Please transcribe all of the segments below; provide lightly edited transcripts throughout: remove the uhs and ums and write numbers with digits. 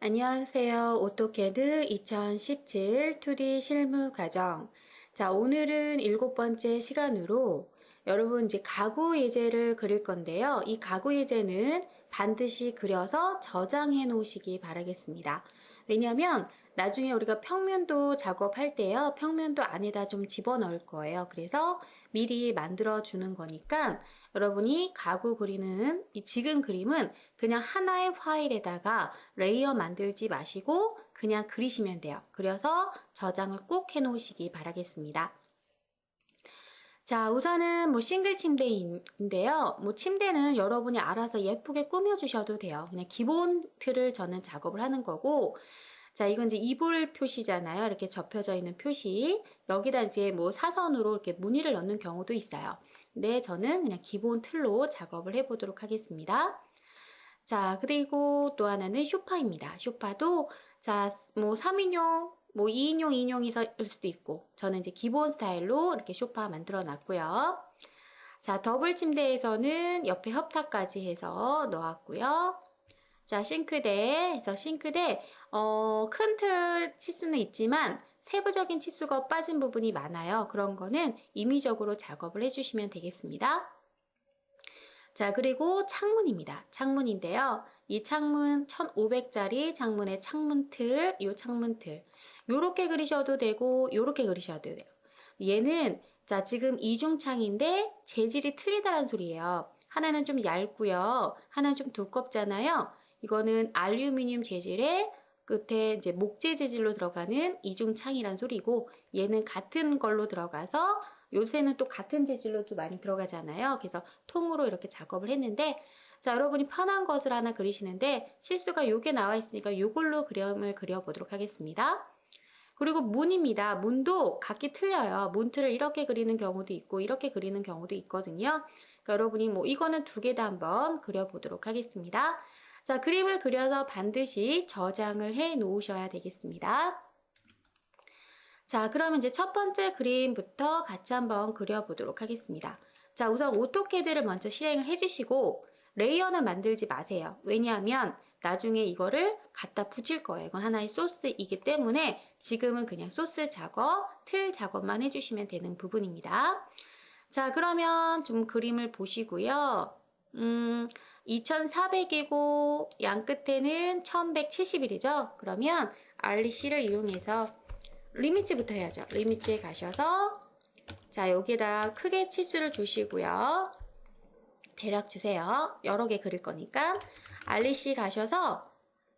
안녕하세요. 오토캐드 2017 2D 실무 과정. 자, 오늘은 7번째 시간으로 여러분 이제 가구 예제를 그릴 건데요. 이 가구 예제는 반드시 그려서 저장해 놓으시기 바라겠습니다. 왜냐하면 나중에 우리가 평면도 작업할 때요. 평면도 안에다 좀 집어넣을 거예요. 그래서 미리 만들어 주는 거니까 여러분이 가구 그리는 이 지금 그림은 그냥 하나의 파일에다가 레이어 만들지 마시고 그냥 그리시면 돼요. 그려서 저장을 꼭 해 놓으시기 바라겠습니다. 자, 우선은 뭐 싱글 침대인데요. 뭐 침대는 여러분이 알아서 예쁘게 꾸며 주셔도 돼요. 그냥 기본 틀을 저는 작업을 하는 거고, 자, 이건 이제 이불 표시잖아요. 이렇게 접혀져 있는 표시. 여기다 이제 뭐 사선으로 이렇게 무늬를 넣는 경우도 있어요. 근데 저는 그냥 기본 틀로 작업을 해보도록 하겠습니다. 자, 그리고 또 하나는 쇼파입니다. 쇼파도, 자, 뭐 3인용, 뭐 2인용, 2인용일 수도 있고, 저는 이제 기본 스타일로 이렇게 쇼파 만들어 놨고요. 자, 더블 침대에서는 옆에 협탁까지 해서 넣었고요. 자, 싱크대 해서 싱크대, 큰 틀 치수는 있지만, 세부적인 치수가 빠진 부분이 많아요. 그런 거는 임의적으로 작업을 해주시면 되겠습니다. 자, 그리고 창문입니다. 창문인데요. 이 창문 1500짜리 창문의 창문틀, 요 창문틀. 요렇게 그리셔도 되고, 요렇게 그리셔도 돼요. 얘는, 자, 지금 이중창인데 재질이 틀리다는 소리예요. 하나는 좀 얇고요. 하나는 좀 두껍잖아요. 이거는 알루미늄 재질의 끝에 이제 목재 재질로 들어가는 이중창이란 소리고, 얘는 같은 걸로 들어가서 요새는 또 같은 재질로도 많이 들어가잖아요. 그래서 통으로 이렇게 작업을 했는데, 자, 여러분이 편한 것을 하나 그리시는데 실수가 요게 나와 있으니까 요걸로 그림을 그려보도록 하겠습니다. 그리고 문입니다. 문도 각기 틀려요. 문틀을 이렇게 그리는 경우도 있고 이렇게 그리는 경우도 있거든요. 그러니까 여러분이 뭐 이거는 두 개 다 한번 그려보도록 하겠습니다. 자, 그림을 그려서 반드시 저장을 해 놓으셔야 되겠습니다. 자, 그러면 이제 첫 번째 그림부터 같이 한번 그려보도록 하겠습니다. 자, 우선 오토캐드를 먼저 실행을 해주시고 레이어는 만들지 마세요. 왜냐하면 나중에 이거를 갖다 붙일 거예요. 이건 하나의 소스이기 때문에 지금은 그냥 소스 작업, 틀 작업만 해주시면 되는 부분입니다. 자, 그러면 좀 그림을 보시고요. 2400이고 양 끝에는 1170일이죠. 그러면 알리씨를 이용해서 리미츠부터 해야죠. 리미츠에 가셔서 자, 여기에다 크게 치수를 주시고요. 대략 주세요. 여러 개 그릴 거니까 알리씨 가셔서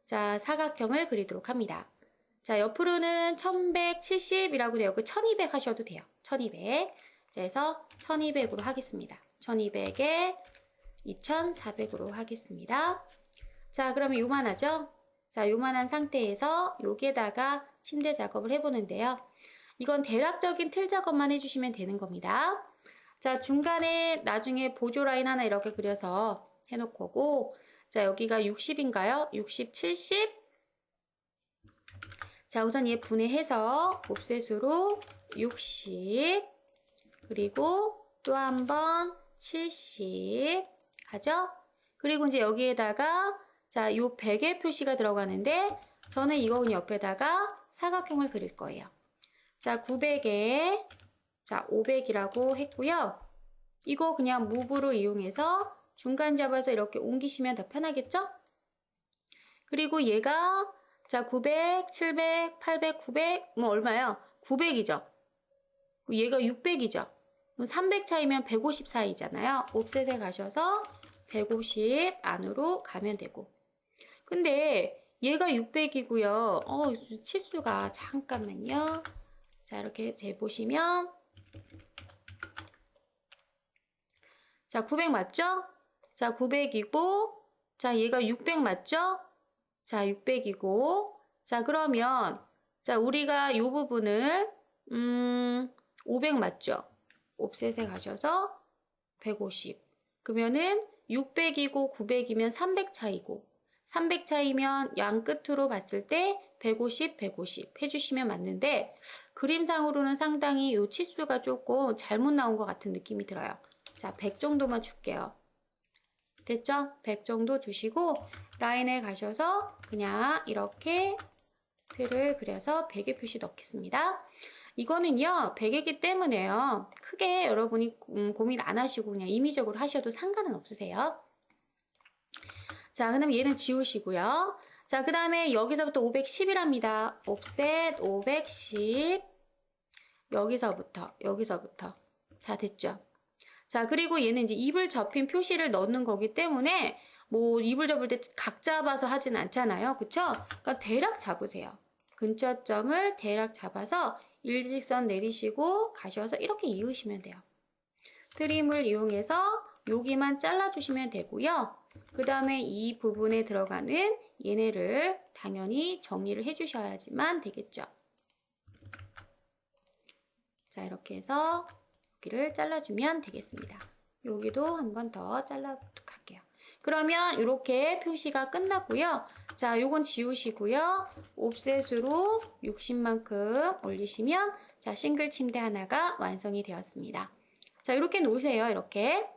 자, 사각형을 그리도록 합니다. 자, 옆으로는 1170이라고 되어 있고 1200 하셔도 돼요. 1200. 자, 해서 1200으로 하겠습니다. 1200에 2400으로 하겠습니다. 자, 그러면 요만하죠? 자, 요만한 상태에서 여기에다가 침대 작업을 해보는데요. 이건 대략적인 틀 작업만 해주시면 되는 겁니다. 자, 중간에 나중에 보조 라인 하나 이렇게 그려서 해놓을 거고, 자, 여기가 60인가요? 60, 70. 자, 우선 얘 분해해서 옵셋으로 60, 그리고 또 한 번 70 가죠? 그리고 이제 여기에다가 자, 요 베개 표시가 들어가는데 저는 이거 그냥 옆에다가 사각형을 그릴 거예요. 자, 900에 자, 500이라고 했고요. 이거 그냥 무브로 이용해서 중간 잡아서 이렇게 옮기시면 더 편하겠죠? 그리고 얘가 자, 900, 700, 800, 900, 뭐 얼마요? 900이죠. 얘가 600이죠. 그럼 300 차이면 150 사이잖아요. 옵셋에 가셔서 150 안으로 가면 되고. 근데 얘가 600이고요. 치수가 잠깐만요. 자, 이렇게 재보시면 자, 900 맞죠? 자, 900이고 자, 얘가 600 맞죠? 자, 600이고 자, 그러면 자, 우리가 이 부분을 500 맞죠? 옵셋에 가셔서 150. 그러면은 600이고 900이면 300 차이고 300 차이면 양 끝으로 봤을 때 150, 150 해주시면 맞는데 그림상으로는 상당히 이 치수가 조금 잘못 나온 것 같은 느낌이 들어요. 자, 100 정도만 줄게요. 됐죠? 100 정도 주시고 라인에 가셔서 그냥 이렇게 표를 그려서 100의 표시 넣겠습니다. 이거는요 100이기 때문에요 크게 여러분이 고민 안 하시고 그냥 임의적으로 하셔도 상관은 없으세요. 자, 그럼 얘는 지우시고요. 자, 그 다음에 여기서부터 510이랍니다. 옵셋 510 여기서부터 자, 됐죠? 자, 그리고 얘는 이제 입을 접힌 표시를 넣는 거기 때문에 뭐 입을 접을 때 각 잡아서 하진 않잖아요. 그쵸? 그러니까 대략 잡으세요. 근처점을 대략 잡아서 일직선 내리시고 가셔서 이렇게 이으시면 돼요. 트림을 이용해서 여기만 잘라주시면 되고요. 그 다음에 이 부분에 들어가는 얘네를 당연히 정리를 해주셔야지만 되겠죠. 자, 이렇게 해서 여기를 잘라주면 되겠습니다. 여기도 한 번 더 잘라보도록 할게요. 그러면 이렇게 표시가 끝났고요. 자, 요건 지우시고요. 옵셋으로 60만큼 올리시면 자, 싱글 침대 하나가 완성이 되었습니다. 자, 이렇게 놓으세요. 이렇게.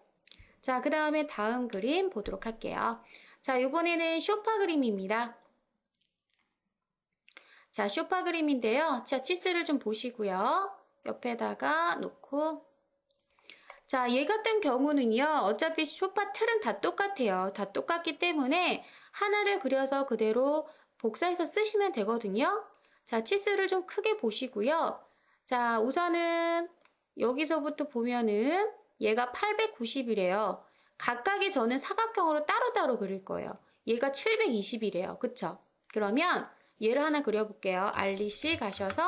자, 그 다음에 다음 그림 보도록 할게요. 자, 이번에는 소파 그림입니다. 자, 소파 그림인데요. 자, 치수를 좀 보시고요. 옆에다가 놓고 자, 얘 같은 경우는요. 어차피 소파 틀은 다 똑같아요. 다 똑같기 때문에 하나를 그려서 그대로 복사해서 쓰시면 되거든요. 자, 치수를 좀 크게 보시고요. 자, 우선은 여기서부터 보면은 얘가 890이래요. 각각의 저는 사각형으로 따로따로 그릴 거예요. 얘가 720이래요. 그쵸? 그러면 얘를 하나 그려볼게요. 알리씨 가셔서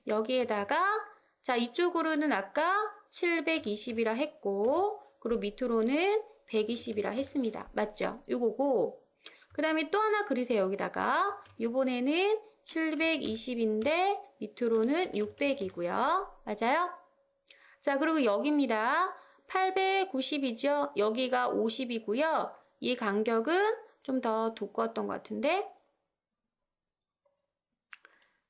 여기에다가 자, 이쪽으로는 아까 720이라 했고 그리고 밑으로는 120이라 했습니다. 맞죠? 요거고 그 다음에 또 하나 그리세요. 여기다가 요번에는 720인데 밑으로는 600이고요. 맞아요? 자, 그리고 여기입니다. 890이죠? 여기가 50이고요. 이 간격은 좀 더 두꺼웠던 것 같은데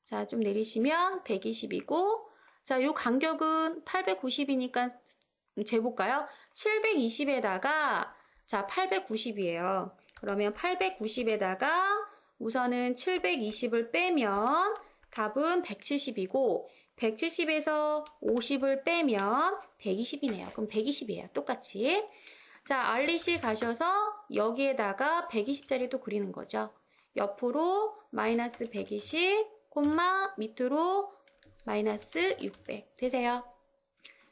자, 좀 내리시면 120이고 자, 요 간격은 890이니까 재볼까요? 720에다가 자, 890이에요. 그러면 890에다가 우선은 720을 빼면 답은 170이고 170에서 50을 빼면 120이네요. 그럼 120이에요. 똑같이. 자, 알리씨 가셔서 여기에다가 120짜리 또 그리는 거죠. 옆으로 마이너스 120, 콤마 밑으로 마이너스 600 되세요.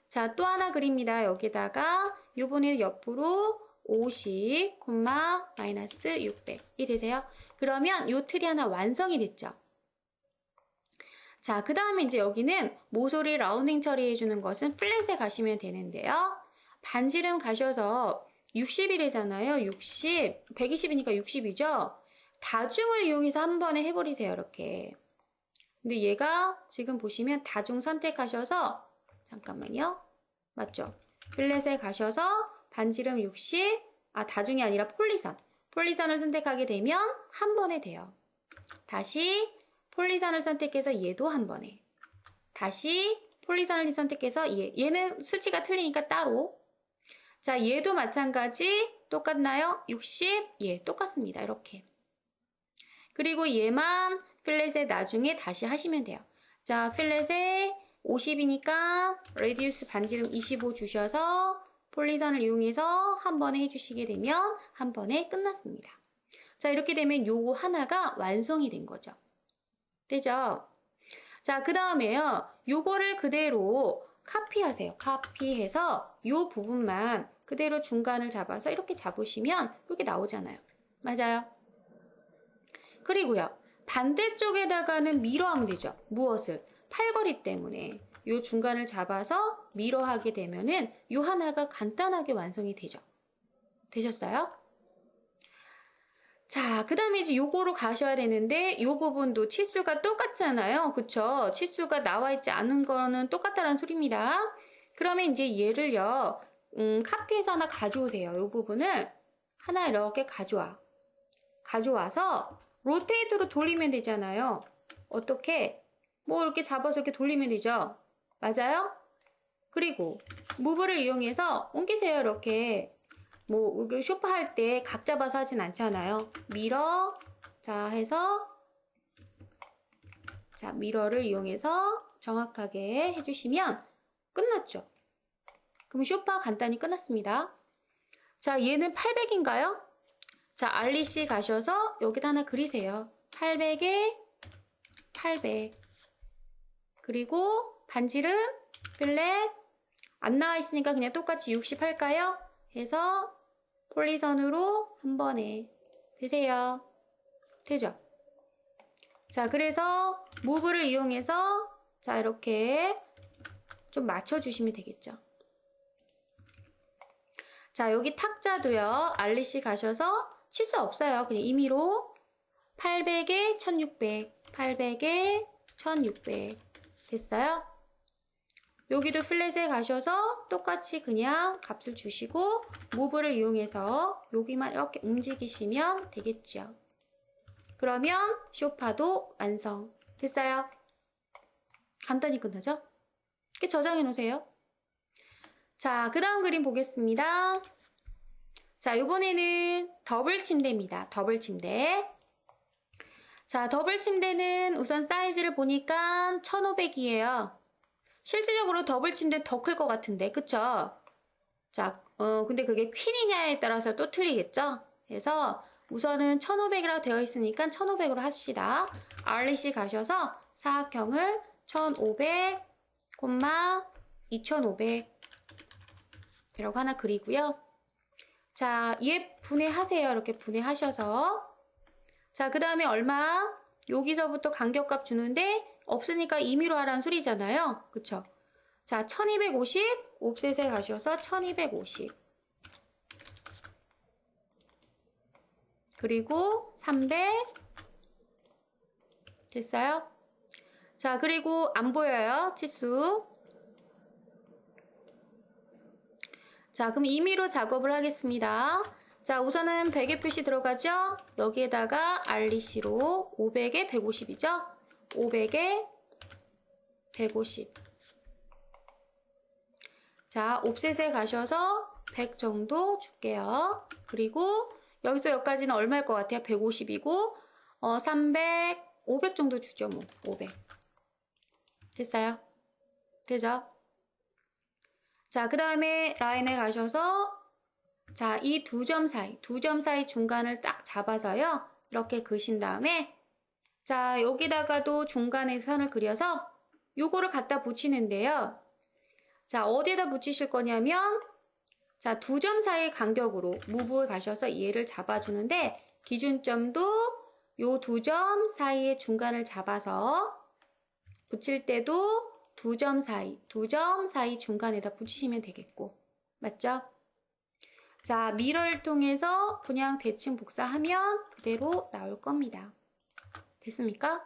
자, 또 하나 그립니다. 여기다가 요번에 옆으로 50, 마이너스 600이 되세요. 그러면 요 틀이 하나 완성이 됐죠. 자, 그 다음에 이제 여기는 모서리 라운딩 처리해주는 것은 플랫에 가시면 되는데요. 반지름 가셔서 60이래잖아요. 60, 120이니까 60이죠. 다중을 이용해서 한 번에 해버리세요. 이렇게. 근데 얘가 지금 보시면 다중 선택하셔서 잠깐만요. 맞죠? 플랫에 가셔서 반지름 60, 다중이 아니라 폴리선을 선택하게 되면 한 번에 돼요. 다시 폴리선을 선택해서 얘도 한 번에. 다시 폴리선을 선택해서 얘는 수치가 틀리니까 따로. 자, 얘도 마찬가지 똑같나요? 60, 예, 똑같습니다. 이렇게. 그리고 얘만 플랫에 나중에 다시 하시면 돼요. 자, 플랫에 50이니까 레디우스 반지름 25 주셔서 폴리선을 이용해서 한 번에 해주시게 되면 한 번에 끝났습니다. 자, 이렇게 되면 요거 하나가 완성이 된 거죠. 되죠? 자, 그 다음에요. 요거를 그대로 카피하세요. 카피해서 요 부분만 그대로 중간을 잡아서 이렇게 잡으시면 이렇게 나오잖아요. 맞아요? 그리고요. 반대쪽에다가는 미러하면 되죠. 무엇을? 팔걸이 때문에 요 중간을 잡아서 미러하게 되면은 요 하나가 간단하게 완성이 되죠. 되셨어요? 자, 그 다음에 이제 요거로 가셔야 되는데 요 부분도 치수가 똑같잖아요. 그쵸? 치수가 나와 있지 않은 거는 똑같다는 소리입니다. 그러면 이제 얘를요. 카피해서 하나 가져오세요. 요 부분을 하나 이렇게 가져와서 로테이트로 돌리면 되잖아요. 어떻게? 뭐 이렇게 잡아서 이렇게 돌리면 되죠. 맞아요? 그리고 무브를 이용해서 옮기세요. 이렇게. 뭐 쇼파 할 때 각 잡아서 하진 않잖아요. 미러, 자 해서 자 미러를 이용해서 정확하게 해주시면 끝났죠. 그럼 쇼파 간단히 끝났습니다. 자 얘는 800인가요? 자 알리씨 가셔서 여기다 하나 그리세요. 800에 800 그리고 반지름 필렛 안 나와 있으니까 그냥 똑같이 60 할까요? 해서 폴리선으로 한 번에 되세요. 되죠? 자, 그래서 무브를 이용해서 자, 이렇게 좀 맞춰주시면 되겠죠. 자, 여기 탁자도요. 알리씨 가셔서 치수 없어요. 그냥 임의로 800에 1600, 800에 1600 됐어요? 여기도 플랫에 가셔서 똑같이 그냥 값을 주시고 무브를 이용해서 여기만 이렇게 움직이시면 되겠죠. 그러면 쇼파도 완성. 됐어요? 간단히 끝나죠? 이렇게 저장해 놓으세요. 자, 그 다음 그림 보겠습니다. 자, 이번에는 더블 침대입니다. 더블 침대. 자, 더블 침대는 우선 사이즈를 보니까 1500이에요. 실질적으로 더블 침대 더 클 것 같은데, 그쵸? 자, 근데 그게 퀸이냐에 따라서 또 틀리겠죠? 그래서 우선은 1500이라고 되어 있으니까 1500으로 하시다. 알리씨 가셔서 사각형을 1500, 2500 이라고 하나 그리고요. 자, 얘 분해하세요. 이렇게 분해하셔서. 자, 그 다음에 얼마? 여기서부터 간격값 주는데 없으니까 임의로 하라는 소리잖아요. 그쵸? 자, 1250 옵셋에 가셔서 1250 그리고 300 됐어요? 자, 그리고 안 보여요. 치수. 자, 그럼 임의로 작업을 하겠습니다. 자, 우선은 100의 표시 들어가죠? 여기에다가 알리씨로 500에 150이죠? 500에 150 자, 옵셋에 가셔서 100 정도 줄게요. 그리고 여기서 여기까지는 얼마일 것 같아요? 150이고 300, 500 정도 주죠. 뭐 500 됐어요? 되죠? 자, 그 다음에 라인에 가셔서 자, 이 두 점 사이 중간을 딱 잡아서요. 이렇게 그으신 다음에 자, 여기다가도 중간에 선을 그려서 요거를 갖다 붙이는데요. 자, 어디에다 붙이실 거냐면 자, 두 점 사이 간격으로 무브에 가셔서 얘를 잡아주는데 기준점도 요 두 점 사이의 중간을 잡아서 붙일 때도 두 점 사이 중간에다 붙이시면 되겠고 맞죠? 자, 미러를 통해서 그냥 대칭 복사하면 그대로 나올 겁니다. 됐습니까?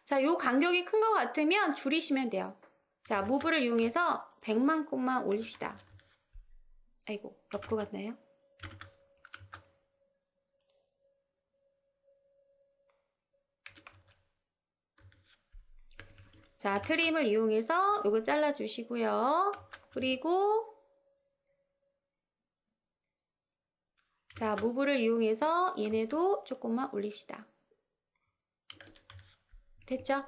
자, 요 간격이 큰 것 같으면 줄이시면 돼요. 자, 무브를 이용해서 100만큼만 올립시다. 아이고, 옆으로 갔나요? 자, 트림을 이용해서 요거 잘라주시고요. 그리고 자, 무브를 이용해서 얘네도 조금만 올립시다. 됐죠?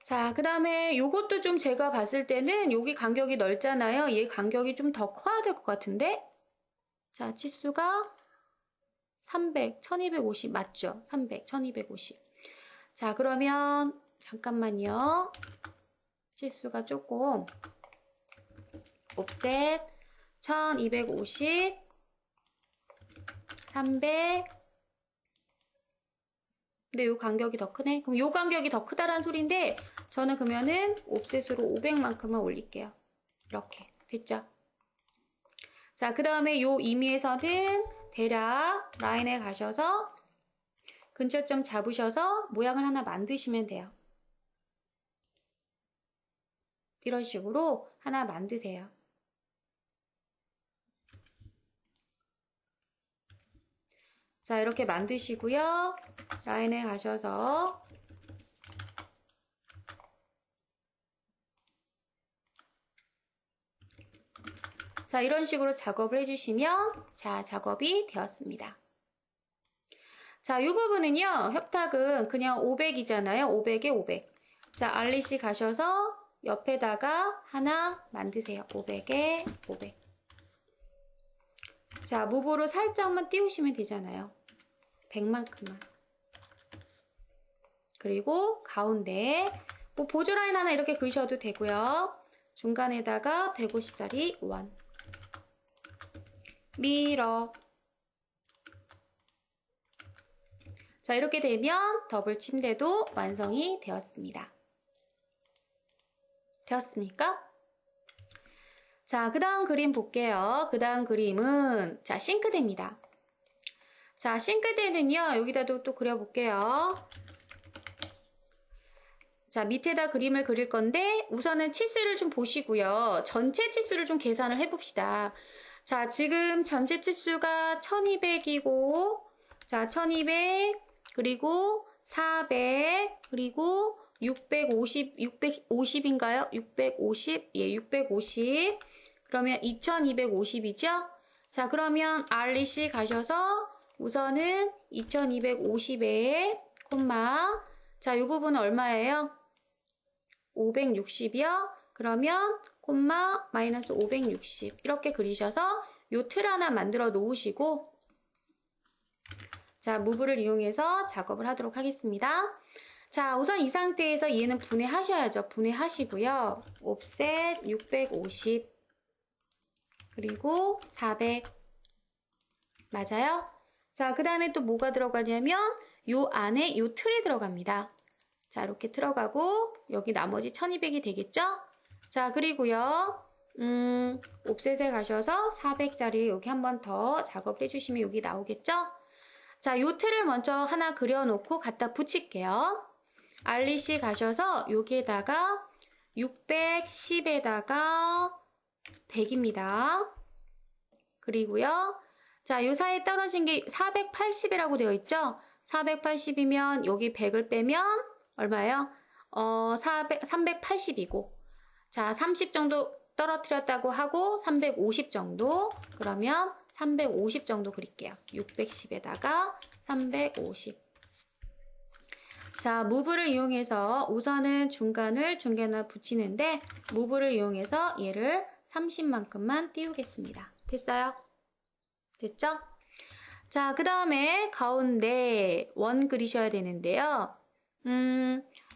자, 그 다음에 요것도 좀 제가 봤을 때는 여기 간격이 넓잖아요. 얘 간격이 좀 더 커야 될 것 같은데? 자, 치수가 300, 1250 맞죠? 300, 1250. 자, 그러면 잠깐만요. 치수가 조금 옵셋 1250 300 근데 요 간격이 더 크네? 그럼 요 간격이 더 크다라는 소리인데 저는 그러면은 옵셋으로 500만큼만 올릴게요. 이렇게 됐죠? 자, 그 다음에 요 임의에서는 대략 라인에 가셔서 근처점 잡으셔서 모양을 하나 만드시면 돼요. 이런 식으로 하나 만드세요. 자, 이렇게 만드시고요. 라인에 가셔서 자, 이런 식으로 작업을 해주시면 자, 작업이 되었습니다. 자, 이 부분은요, 협탁은 그냥 500이잖아요. 500에 500. 자, 알리씨 가셔서 옆에다가 하나 만드세요. 500에 500. 자, 무브로 살짝만 띄우시면 되잖아요. 100만큼만. 그리고 가운데 뭐 보조라인 하나 이렇게 그으셔도 되고요. 중간에다가 150짜리 원. 밀어. 자, 이렇게 되면 더블 침대도 완성이 되었습니다. 되었습니까? 자, 그 다음 그림 볼게요. 그 다음 그림은 자, 싱크대입니다. 자, 싱크대는요, 여기다도 또 그려볼게요. 자, 밑에다 그림을 그릴 건데 우선은 치수를 좀 보시고요. 전체 치수를 좀 계산을 해봅시다. 자, 지금 전체 치수가 1200이고 자, 1200 그리고 400 그리고 650인가요? 650? 예, 650. 그러면 2250이죠? 자, 그러면 알리씨 가셔서 우선은 2250에 콤마 자, 이 부분은 얼마예요? 560이요? 그러면 콤마 마이너스 560 이렇게 그리셔서 요 틀 하나 만들어 놓으시고 자, 무브를 이용해서 작업을 하도록 하겠습니다. 자, 우선 이 상태에서 얘는 분해하셔야죠. 분해하시고요. 옵셋 650 그리고 400 맞아요? 자, 그 다음에 또 뭐가 들어가냐면 요 안에 요 틀이 들어갑니다. 자, 이렇게 들어가고 여기 나머지 1200이 되겠죠? 자, 그리고요. 옵셋에 가셔서 400짜리 여기 한 번 더 작업을 해주시면 여기 나오겠죠? 자, 요 틀을 먼저 하나 그려놓고 갖다 붙일게요. 알리씨 가셔서 여기에다가 610에다가 100입니다. 그리고요. 자, 요 사이에 떨어진 게 480이라고 되어 있죠? 480이면 여기 100을 빼면 얼마예요? 380이고 자, 30 정도 떨어뜨렸다고 하고 350 정도 그러면 350 정도 그릴게요. 610에다가 350 자, 무브를 이용해서 우선은 중간을 중간에 붙이는데 무브를 이용해서 얘를 30만큼만 띄우겠습니다. 됐어요? 됐죠? 자, 그 다음에 가운데 원 그리셔야 되는데요.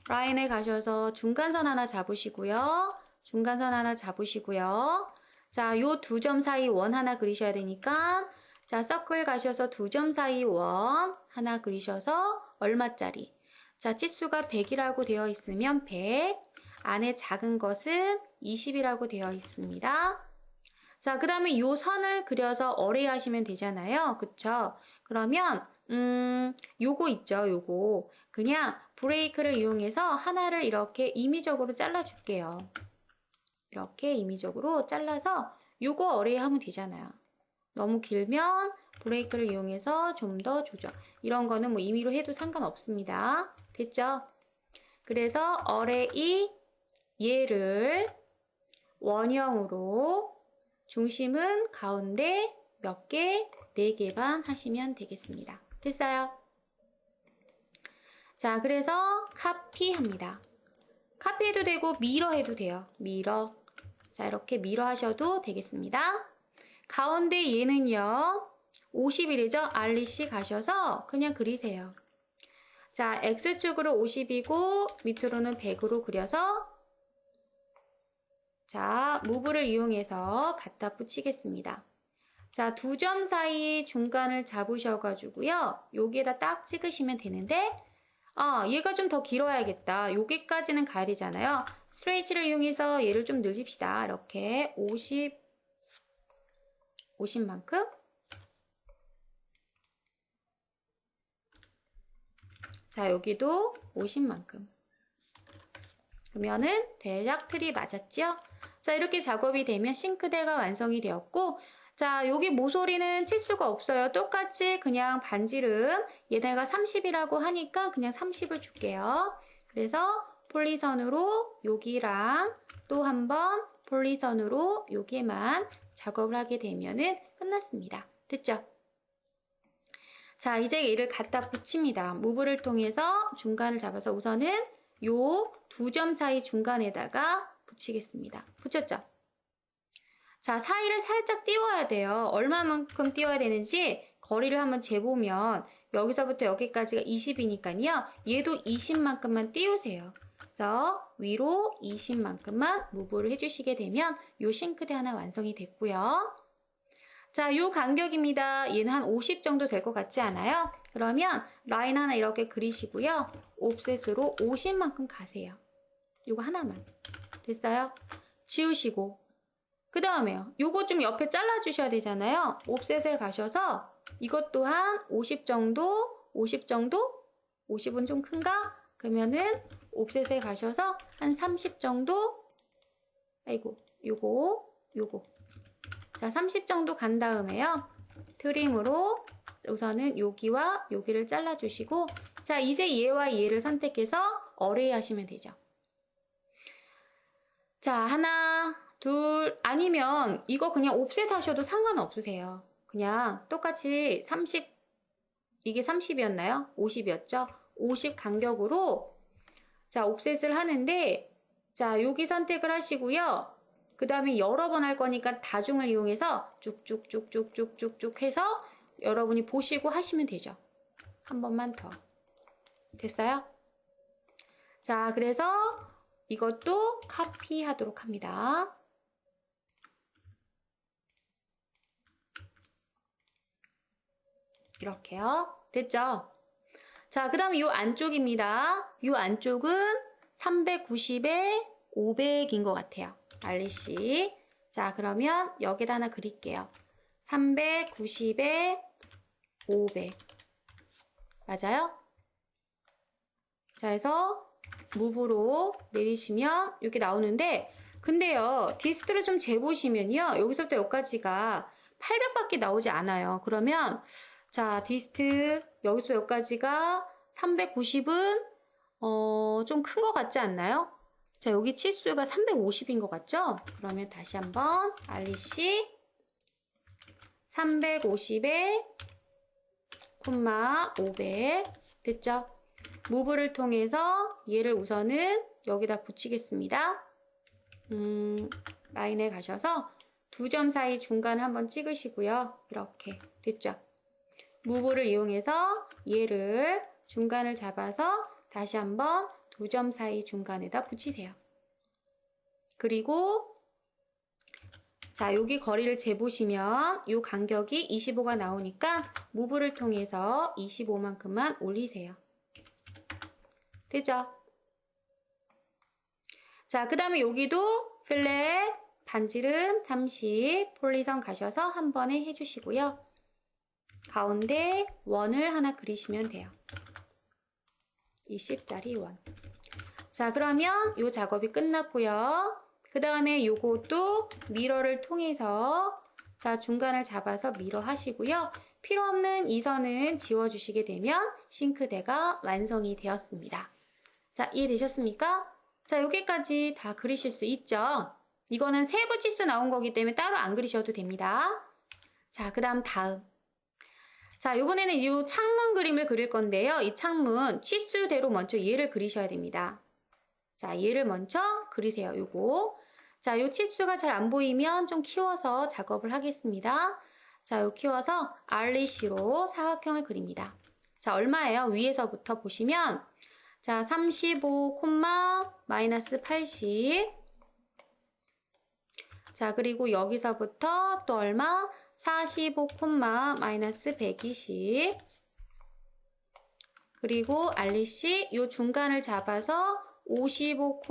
라인에 가셔서 중간선 하나 잡으시고요. 중간선 하나 잡으시고요. 자, 요 두 점 사이 원 하나 그리셔야 되니까 자, 서클 가셔서 두 점 사이 원 하나 그리셔서 얼마짜리? 자, 치수가 100이라고 되어 있으면 100 안에 작은 것은 20이라고 되어 있습니다. 자, 그 다음에 요 선을 그려서 어레이하시면 되잖아요. 그쵸? 그러면 요거 있죠, 요거. 그냥 브레이크를 이용해서 하나를 이렇게 임의적으로 잘라줄게요. 이렇게 임의적으로 잘라서 요거 어레이하면 되잖아요. 너무 길면 브레이크를 이용해서 좀 더 조정. 이런 거는 뭐 임의로 해도 상관없습니다. 됐죠? 그래서 어레이 얘를 원형으로 중심은 가운데 몇 개? 4개 반 하시면 되겠습니다. 됐어요? 자, 그래서 카피합니다. 카피해도 되고 미러 해도 돼요. 미러. 자, 이렇게 미러 하셔도 되겠습니다. 가운데 얘는요. 50이래죠? 알리씨 가셔서 그냥 그리세요. 자, X축으로 50이고 밑으로는 100으로 그려서 자, 무브를 이용해서 갖다 붙이겠습니다. 자, 두 점 사이 중간을 잡으셔가지고요. 여기에다 딱 찍으시면 되는데 얘가 좀 더 길어야겠다. 여기까지는 가야 되잖아요. 스트레이치를 이용해서 얘를 좀 늘립시다. 이렇게 50만큼. 자, 여기도 50만큼. 그러면은 대략 틀이 맞았죠? 자, 이렇게 작업이 되면 싱크대가 완성이 되었고 자, 여기 모서리는 치수가 없어요. 똑같이 그냥 반지름 얘네가 30이라고 하니까 그냥 30을 줄게요. 그래서 폴리선으로 여기랑 또 한 번 폴리선으로 여기만 작업을 하게 되면은 끝났습니다. 됐죠? 자, 이제 얘를 갖다 붙입니다. 무브를 통해서 중간을 잡아서 우선은 요 두 점 사이 중간에다가 붙이겠습니다. 붙였죠? 자, 사이를 살짝 띄워야 돼요. 얼마만큼 띄워야 되는지 거리를 한번 재보면 여기서부터 여기까지가 20이니까요. 얘도 20만큼만 띄우세요. 그래서 위로 20만큼만 무브를 해주시게 되면 요 싱크대 하나 완성이 됐고요. 자, 요 간격입니다. 얘는 한 50 정도 될 것 같지 않아요? 그러면 라인 하나 이렇게 그리시고요. 옵셋으로 50만큼 가세요. 요거 하나만. 됐어요? 지우시고. 그 다음에요. 요거 좀 옆에 잘라주셔야 되잖아요. 옵셋을 가셔서 이것 또한 50 정도, 50 정도? 50은 좀 큰가? 그러면은 옵셋에 가셔서 한 30 정도? 아이고, 요거. 자, 30 정도 간 다음에요. 트림으로 우선은 여기와 여기를 잘라주시고, 자, 이제 얘와 얘를 선택해서 어레이 하시면 되죠. 자, 하나, 둘, 아니면 이거 그냥 옵셋 하셔도 상관없으세요. 그냥 똑같이 30, 이게 30이었나요? 50이었죠? 50 간격으로 자, 옵셋을 하는데 자, 여기 선택을 하시고요. 그 다음에 여러 번 할 거니까 다중을 이용해서 쭉쭉쭉쭉쭉쭉 해서 여러분이 보시고 하시면 되죠. 한 번만 더. 됐어요? 자, 그래서 이것도 카피하도록 합니다. 이렇게요. 됐죠? 자, 그 다음에 이 안쪽입니다. 이 안쪽은 390에 500인 것 같아요. 알리씨. 자, 그러면 여기다 하나 그릴게요. 390에 500. 맞아요? 자, 해서 무브로 내리시면 이렇게 나오는데, 근데요, 디스트를 좀 재보시면요, 여기서부터 여기까지가 800밖에 나오지 않아요. 그러면, 자, 디스트, 여기서 여기까지가 390은, 좀 큰 것 같지 않나요? 자, 여기 치수가 350인 것 같죠? 그러면 다시 한번, 알리씨, 350에, 콤마, 500. 됐죠? 무브를 통해서 얘를 우선은 여기다 붙이겠습니다. 라인에 가셔서 두 점 사이 중간 한번 찍으시고요. 이렇게 됐죠? 무브를 이용해서 얘를 중간을 잡아서 다시 한번 두 점 사이 중간에다 붙이세요. 그리고 자, 여기 거리를 재보시면 이 간격이 25가 나오니까 무브를 통해서 25만큼만 올리세요. 되죠? 자, 그 다음에 여기도 플랫, 반지름 30, 폴리선 가셔서 한 번에 해주시고요. 가운데 원을 하나 그리시면 돼요. 20짜리 원. 자, 그러면 이 작업이 끝났고요. 그 다음에 요것도 미러를 통해서 자, 중간을 잡아서 미러 하시고요. 필요 없는 이 선은 지워주시게 되면 싱크대가 완성이 되었습니다. 자, 이해되셨습니까? 자, 여기까지 다 그리실 수 있죠? 이거는 세부 치수 나온 거기 때문에 따로 안 그리셔도 됩니다. 자, 그 다음. 자, 이번에는 이 창문 그림을 그릴 건데요. 이 창문 치수대로 먼저 얘를 그리셔야 됩니다. 자, 얘를 먼저 그리세요. 요거. 자, 요 치수가 잘 안 보이면 좀 키워서 작업을 하겠습니다. 자, 요 키워서 REC로 사각형을 그립니다. 자, 얼마예요? 위에서부터 보시면 자, 35, 마이너스 80. 자, 그리고 여기서부터 또 얼마? 45, 마이너스 120. 그리고 알리씨 요 중간을 잡아서 55,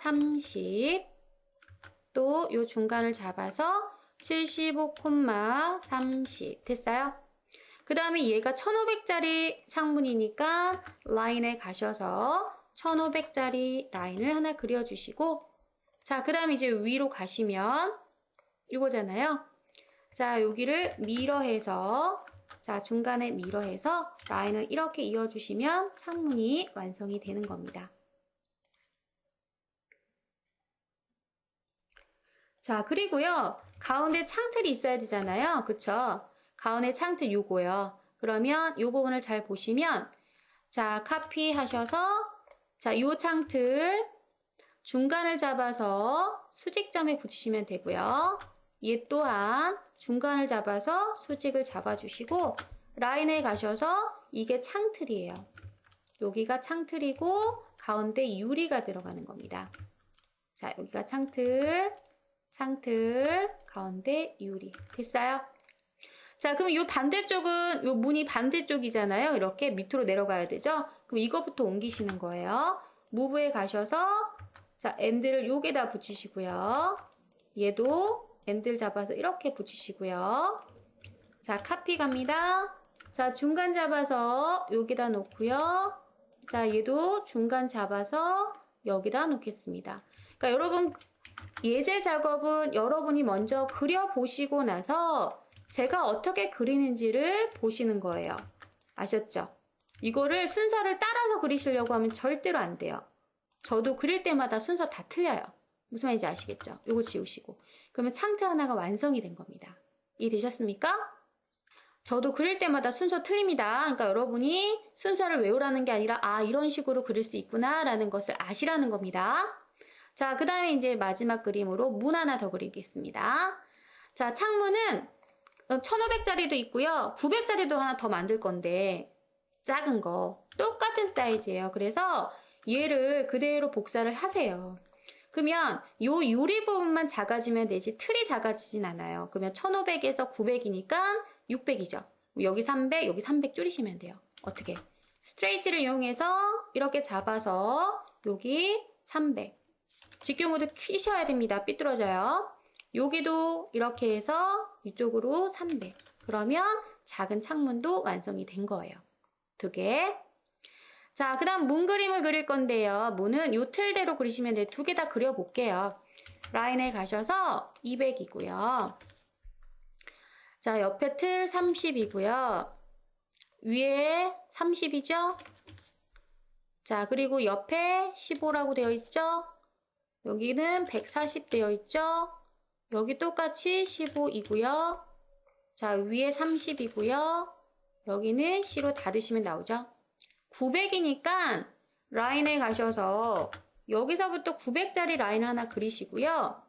30. 또 요 중간을 잡아서 75, 30. 됐어요? 그 다음에 얘가 1500짜리 창문이니까 라인에 가셔서 1500짜리 라인을 하나 그려주시고 자, 그 다음에 이제 위로 가시면 이거잖아요. 자, 여기를 미러해서 자, 중간에 미러해서 라인을 이렇게 이어주시면 창문이 완성이 되는 겁니다. 자, 그리고요. 가운데 창틀이 있어야 되잖아요. 그쵸? 가운데 창틀 요거요. 그러면 요 부분을 잘 보시면 자, 카피 하셔서 자, 요 창틀 중간을 잡아서 수직점에 붙이시면 되고요. 얘 또한 중간을 잡아서 수직을 잡아주시고 라인에 가셔서 이게 창틀이에요. 여기가 창틀이고 가운데 유리가 들어가는 겁니다. 자, 여기가 창틀, 창틀, 가운데 유리. 됐어요? 자, 그럼 이 반대쪽은, 요 문이 반대쪽이잖아요. 이렇게 밑으로 내려가야 되죠? 그럼 이거부터 옮기시는 거예요. 무브에 가셔서, 자, 엔드를 여기다 붙이시고요. 얘도 엔드를 잡아서 이렇게 붙이시고요. 자, 카피 갑니다. 자, 중간 잡아서 여기다 놓고요. 자, 얘도 중간 잡아서 여기다 놓겠습니다. 그러니까 여러분, 예제 작업은 여러분이 먼저 그려보시고 나서 제가 어떻게 그리는지를 보시는 거예요. 아셨죠? 이거를 순서를 따라서 그리시려고 하면 절대로 안 돼요. 저도 그릴 때마다 순서 다 틀려요. 무슨 말인지 아시겠죠? 이거 지우시고. 그러면 창틀 하나가 완성이 된 겁니다. 이해되셨습니까? 저도 그릴 때마다 순서 틀립니다. 그러니까 여러분이 순서를 외우라는 게 아니라 아, 이런 식으로 그릴 수 있구나 라는 것을 아시라는 겁니다. 자, 그 다음에 이제 마지막 그림으로 문 하나 더 그리겠습니다. 자, 창문은 1500짜리도 있고요. 900짜리도 하나 더 만들 건데 작은 거 똑같은 사이즈예요. 그래서 얘를 그대로 복사를 하세요. 그러면 요 유리 부분만 작아지면 되지 틀이 작아지진 않아요. 그러면 1500에서 900이니까 600이죠. 여기 300, 여기 300 줄이시면 돼요. 어떻게? 스트레이치를 이용해서 이렇게 잡아서 여기 300. 직교 모드 키셔야 됩니다. 삐뚤어져요. 여기도 이렇게 해서 이쪽으로 300. 그러면 작은 창문도 완성이 된 거예요. 2개. 자, 그 다음 문 그림을 그릴 건데요. 문은 요 틀대로 그리시면 돼요. 2개 다 그려볼게요. 라인에 가셔서 200이고요. 자, 옆에 틀 30이고요. 위에 30이죠? 자, 그리고 옆에 15라고 되어 있죠? 여기는 140 되어 있죠? 여기 똑같이 15이고요. 자, 위에 30이고요. 여기는 C로 닫으시면 나오죠? 900이니까 라인에 가셔서 여기서부터 900짜리 라인 하나 그리시고요.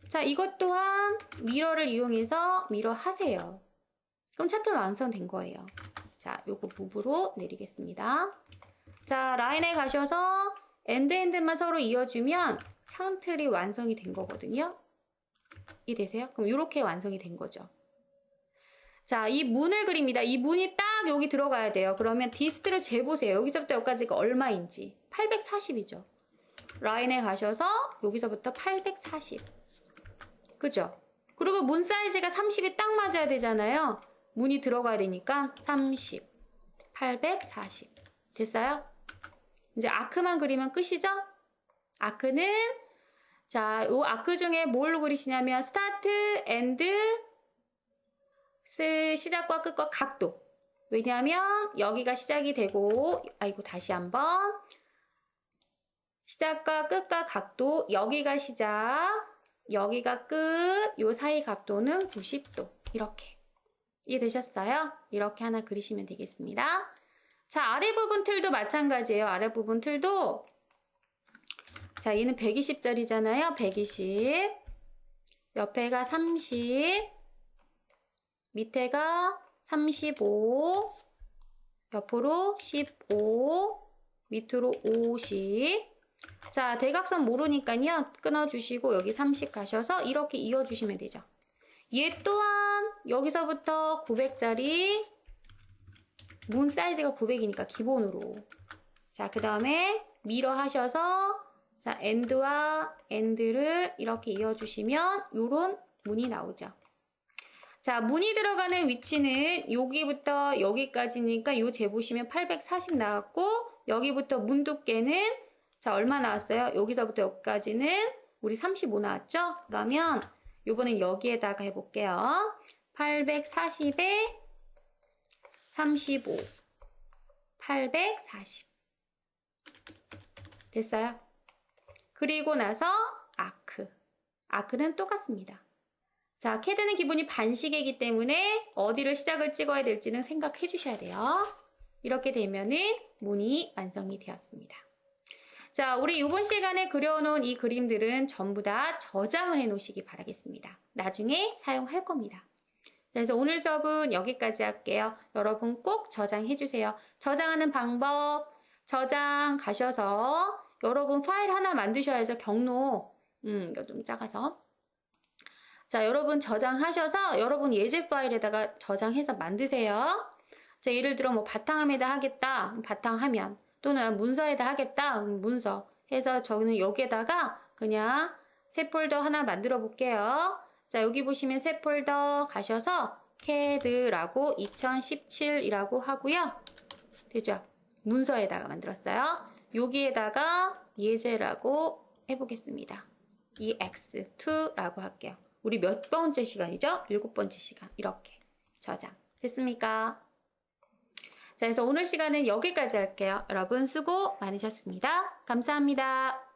자, 이것 또한 미러를 이용해서 미러 하세요. 그럼 차트 완성된 거예요. 자, 요거 무브로 내리겠습니다. 자, 라인에 가셔서 엔드엔드만 서로 이어주면 창틀이 완성이 된 거거든요. 이해되세요? 그럼 이렇게 완성이 된 거죠. 자, 이 문을 그립니다. 이 문이 딱 여기 들어가야 돼요. 그러면 디스트를 재보세요. 여기서부터 여기까지가 얼마인지. 840이죠. 라인에 가셔서 여기서부터 840. 그죠? 그리고 문 사이즈가 30이 딱 맞아야 되잖아요. 문이 들어가야 되니까 30, 840. 됐어요? 이제 아크만 그리면 끝이죠? 아크는 자, 요 아크 중에 뭘로 그리시냐면 스타트, 엔드, 시작과 끝과 각도. 왜냐하면 여기가 시작이 되고 아이고 다시 한번 시작과 끝과 각도 여기가 시작 여기가 끝 요 사이 각도는 90도 이렇게 이해되셨어요? 이렇게 하나 그리시면 되겠습니다. 자, 아래 부분 틀도 마찬가지예요. 아래 부분 틀도 자, 얘는 120짜리잖아요. 120 옆에가 30 밑에가 35 옆으로 15 밑으로 50 자, 대각선 모르니까요. 끊어주시고 여기 30 가셔서 이렇게 이어주시면 되죠. 얘 또한 여기서부터 900짜리 문 사이즈가 900이니까 기본으로 자, 그 다음에 미러 하셔서 자, 엔드와 엔드를 이렇게 이어주시면 요런 문이 나오죠. 자, 문이 들어가는 위치는 여기부터 여기까지니까 요 재보시면 840 나왔고 여기부터 문 두께는 자, 얼마 나왔어요? 여기서부터 여기까지는 우리 35 나왔죠? 그러면 요번엔 여기에다가 해볼게요. 840에 35 840 됐어요? 그리고 나서 아크는 똑같습니다. 자, 캐드는 기본이 반시계이기 때문에 어디를 시작을 찍어야 될지는 생각해 주셔야 돼요. 이렇게 되면은 문이 완성이 되었습니다. 자, 우리 이번 시간에 그려놓은 이 그림들은 전부 다 저장을 해 놓으시기 바라겠습니다. 나중에 사용할 겁니다. 그래서 오늘 수업은 여기까지 할게요. 여러분 꼭 저장해 주세요. 저장하는 방법, 저장 가셔서 여러분 파일 하나 만드셔야죠. 경로. 이거 좀 작아서. 자, 여러분 저장하셔서 여러분 예제 파일에다가 저장해서 만드세요. 자, 예를 들어 뭐 바탕화면에다 하겠다. 바탕화면. 또는 문서에다 하겠다. 문서. 해서 저는 여기에다가 그냥 새 폴더 하나 만들어 볼게요. 자, 여기 보시면 새 폴더 가셔서 CAD라고 2017이라고 하고요. 되죠? 문서에다가 만들었어요. 여기에다가 예제라고 해보겠습니다. EX2라고 할게요. 우리 몇 번째 시간이죠? 7번째 시간. 이렇게 저장. 됐습니까? 자, 그래서 오늘 시간은 여기까지 할게요. 여러분 수고 많으셨습니다. 감사합니다.